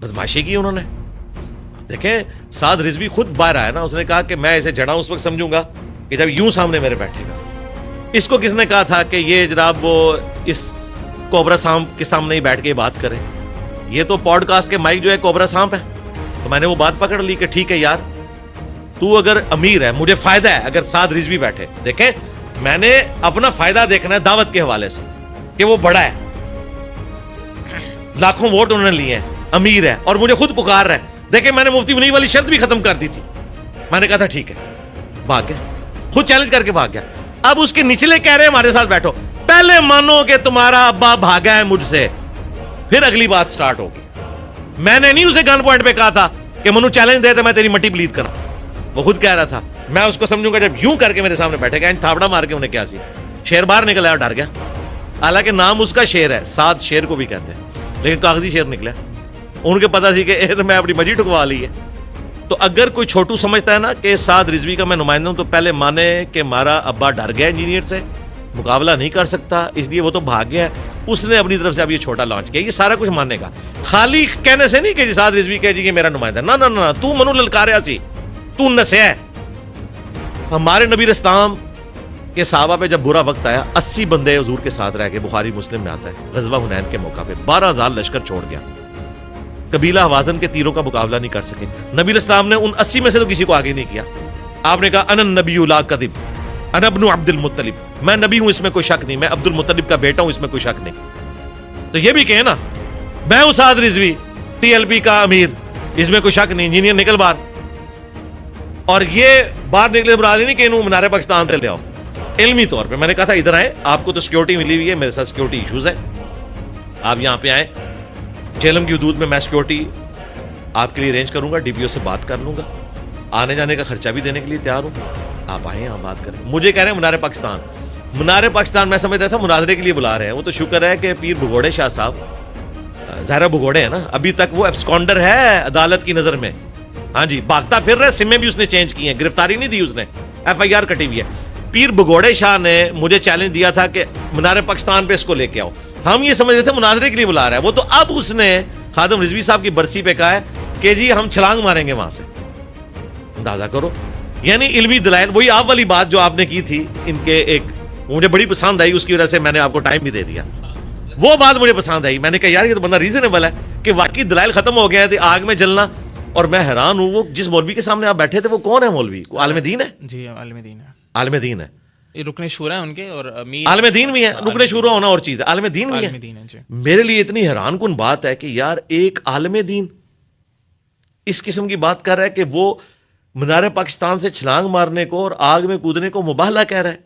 بدماشی کی انہوں نے. دیکھیں سعد رضوی خود باہر آیا نا, اس نے کہا کہ میں اسے جھڑا اس وقت سمجھوں گا کہ جب یوں سامنے میرے بیٹھے گا. اس کو کس نے کہا تھا کہ یہ جناب وہ اس کوبرا سانپ کے سامنے ہی بیٹھ کے بات کرے؟ یہ تو پوڈ کاسٹ کے مائک جو ہے کوبرا سانپ ہے. تو میں نے وہ بات پکڑ لی کہ ٹھیک ہے یار, تو اگر امیر ہے, مجھے فائدہ ہے اگر سعد رضوی بیٹھے. دیکھیں میں نے اپنا فائدہ دیکھنا ہے دعوت کے حوالے سے کہ وہ بڑا ہے, لاکھوں ووٹ انہوں نے لیے ہیں, امیر ہے اور مجھے خود پکار رہا ہے. دیکھیں میں نے مفتی منیر والی شرط بھی ختم کر دی تھی. میں نے کہا تھا ٹھیک ہے, بھاگ گیا, خود چیلنج کر کے بھاگ گیا. اب اس کے نچلے کہہ رہے ہیں ہمارے ساتھ بیٹھو. پہلے مانو کہ تمہارا ابا بھاگا ہے مجھ سے, پھر اگلی بات سٹارٹ ہوگی. میں نے نہیں اسے گن پوائنٹ پہ کہا تھا کہ منو چیلنج دے تو میں تیری مٹی بلیڈ کرا. وہ خود کہہ رہا تھا میں اس کو سمجھوں گا جب یوں کر کے میرے سامنے بیٹھے گا. تھاپڑا مار کے انہیں کیا سی, شیر باہر نکل آیا, ڈر گیا. حالانکہ نام اس کا شیر ہے, سعد شیر کو بھی کہتے ہیں, لیکن کاغذی شیر نکلا. ان کے پتا سی کہ اے تو میں اپنی مجی ٹھکوا لی ہے. تو اگر کوئی چھوٹو سمجھتا ہے نا کہ سعد رضوی کا میں نمائندہ ہوں, تو پہلے مانے کہ ہمارا ابا ڈر گیا انجینئر سے, مقابلہ نہیں کر سکتا, اس لیے وہ تو بھاگ گیا ہے. اس نے اپنی طرف سے اب یہ چھوٹا لانچ کیا. یہ سارا کچھ ماننے کا, خالی کہنے سے نہیں کہ سعد رضوی کہ جی یہ میرا نمائندہ. نہ نہ نہ, تو منو للکاریا سی, تو نسیا ہے. ہمارے نبی اسلام کے صحابہ پہ جب برا وقت آیا, 80 بندے حضور کے ساتھ رہ کے, بخاری مسلم میں آتا ہے, غزوہ حنین کے موقع پہ 12,000 لشکر چھوڑ گیا. قبیلہ حوازن کے تیروں کا مقابلہ نہیں کر سکے. نبی اسلام نے ان 80 میں سے تو کسی کو آگے نہیں کیا. آپ نے کہا انا النبی لا کذب انا ابن عبد المطلب, میں نبی ہوں اس میں کوئی شک نہیں, میں عبد المطلب کا بیٹا ہوں اس میں کوئی شک نہیں. تو یہ بھی کہیں نا میں ہوں سعد رضوی ٹی ایل پی کا امیر, اس میں کوئی شک نہیں, انجینئر نکل باہر. اور یہ باہر نکلے برادری نہیں کہ انہوں منارے پاکستان سے لے آؤ. علمی طور پہ میں نے کہا تھا ادھر آئے, آپ کو تو سیکیورٹی ملی ہوئی ہے, میرے ساتھ سیکیورٹی ایشوز ہیں, آپ یہاں پہ آئیں, جہلم کی حدود میں میں سیکیورٹی آپ کے لیے ارینج کروں گا, ڈی پی او سے بات کر لوں گا, آنے جانے کا خرچہ بھی دینے کے لیے تیار ہوں, آپ آئیں یہاں بات کریں. مجھے کہہ رہے ہیں منارے پاکستان, منارے پاکستان میں سمجھ رہا تھا مناظرے کے لیے بلا رہے ہیں. وہ تو شکر ہے کہ پیر بھگوڑے شاہ صاحب, ظاہرہ بھگوڑے ہیں نا, ابھی تک وہ ایبسکونڈر ہے عدالت کی نظر میں. ہاں جی, بھاگتا پھر رہے, سمیں بھی اس نے چینج کی ہیں, گرفتاری نہیں دی اس نے, ایف آئی آر کٹی ہوئی ہے. پیر بھگوڑے شاہ نے مجھے چیلنج دیا تھا کہ منارے پاکستان پہ اس کو لے کے آؤ. ہم یہ سمجھ رہے تھے مناظرے کے لیے بلا رہا ہے, وہ تو اب اس نے خادم رضوی صاحب کی برسی پہ کہا ہے کہ جی ہم چھلانگ ماریں گے وہاں سے. اندازہ کرو, یعنی علمی دلائل, وہی آپ والی بات جو آپ نے کی تھی ان کے, ایک مجھے بڑی پسند آئی, اس کی وجہ سے میں نے آپ کو ٹائم بھی دے دیا. وہ بات مجھے پسند آئی, میں نے کہا یار یہ تو بندہ ریزنیبل ہے کہ واقعی دلائل ختم ہو گئے تھے, آگ میں جلنا. اور میں حیران ہوں, وہ جس مولوی کے سامنے آپ بیٹھے تھے وہ کون ہے مولوی؟ عالم دین ہے؟ جی عالم دین ہے. عالم دین ہے, رکن شورا ہے ان کے, اور عالم دین بھی ہے. رکن شورا ہونا اور چیز ہے, عالم دین بھی ہے. میرے لیے اتنی حیران کن بات ہے کہ یار ایک عالم دین اس قسم کی بات کر رہا ہے کہ وہ منارے پاکستان سے چھلانگ مارنے کو اور آگ میں کودنے کو مباہلہ کہہ رہا ہے.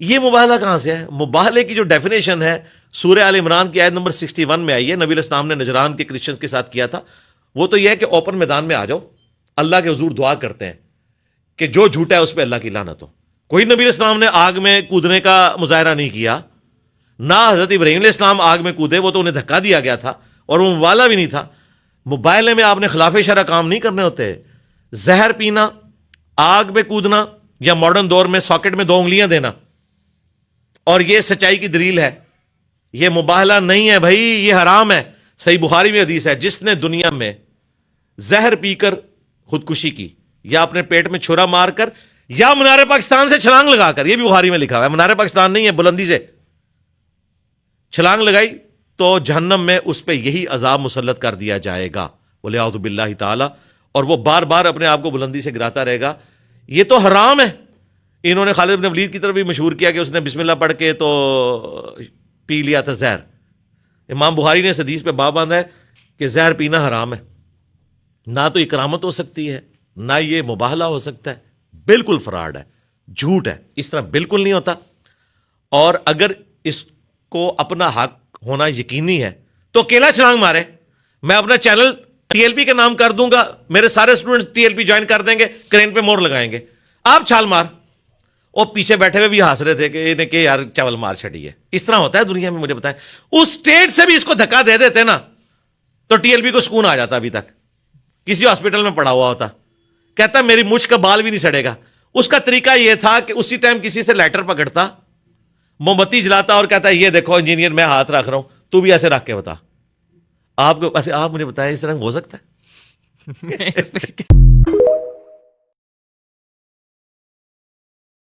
یہ مباہلہ کہاں سے ہے؟ مباہلے کی جو ڈیفینیشن ہے سورہ آل عمران کی آیت نمبر 61 میں آئی ہے, نبی علیہ السلام نے نجران کے کرسچنز کے ساتھ کیا تھا. وہ تو یہ ہے کہ اوپن میدان میں آ جاؤ, اللہ کے حضور دعا کرتے ہیں کہ جو جھوٹا ہے اس پہ اللہ کی لعنت ہو. کوئی نبی علیہ السلام نے آگ میں کودنے کا مظاہرہ نہیں کیا, نہ حضرت ابراہیم علیہ السلام آگ میں کودے, وہ تو انہیں دھکا دیا گیا تھا اور وہ مبالغہ بھی نہیں تھا. مباہلے میں آپ نے خلاف شرع کام نہیں کرنے ہوتے. زہر پینا, آگ میں کودنا, یا ماڈرن دور میں ساکٹ میں 2 انگلیاں دینا, اور یہ سچائی کی دلیل ہے, یہ مباہلہ نہیں ہے بھائی, یہ حرام ہے. صحیح بخاری میں حدیث ہے, جس نے دنیا میں زہر پی کر خودکشی کی, یا اپنے پیٹ میں چھرا مار کر, یا منارے پاکستان سے چھلانگ لگا کر, یہ بھی بخاری میں لکھا ہوا ہے, منارے پاکستان نہیں ہے, بلندی سے چھلانگ لگائی, تو جہنم میں اس پہ یہی عذاب مسلط کر دیا جائے گا, وَلِعَوْذُ بِاللَّهِ تعالی, اور وہ بار بار اپنے آپ کو بلندی سے گراتا رہے گا. یہ تو حرام ہے. انہوں نے خالد بن ولید کی طرف بھی مشہور کیا کہ اس نے بسم اللہ پڑھ کے تو پی لیا تھا زہر. امام بخاری نے اس حدیث پہ باب باندھا ہے کہ زہر پینا حرام ہے. نہ تو اکرامت ہو سکتی ہے, نہ یہ مباہلہ ہو سکتا ہے, بالکل فراڈ ہے, جھوٹ ہے, اس طرح بالکل نہیں ہوتا. اور اگر اس کو اپنا حق ہونا یقینی ہے تو اکیلا چھلانگ مارے. میں اپنا چینل ٹی ایل پی کے نام کر دوں گا, میرے سارے student T L P join کر دیں گے, کرین پہ مور لگائیں گے, آپ چھال مار. اور پیچھے بیٹھے ہوئے بھی ہنس رہے تھے کہ انہیں کہ یار چاول مار چھڑی ہے. اس طرح ہوتا ہے دنیا میں, مجھے بتائیں. اس اسٹیٹ سے بھی اس کو دھکا دے دیتے نا تو ٹی ایل پی کو سکون آ جاتا. ابھی تک کسی ہاسپٹل میں پڑا ہوا ہوتا, کہتا میری مجھ کا بال بھی نہیں سڑے گا. اس کا طریقہ یہ تھا کہ اسی ٹائم کسی سے لیٹر پکڑتا, موم بتی جلاتا اور کہتا یہ دیکھو انجینئر میں ہاتھ رکھ رہا ہوں, تو بھی ایسے رکھ کے بتا. آپ کو ایسے آپ مجھے بتائیں اس طرح ہو سکتا ہے؟ اس پہ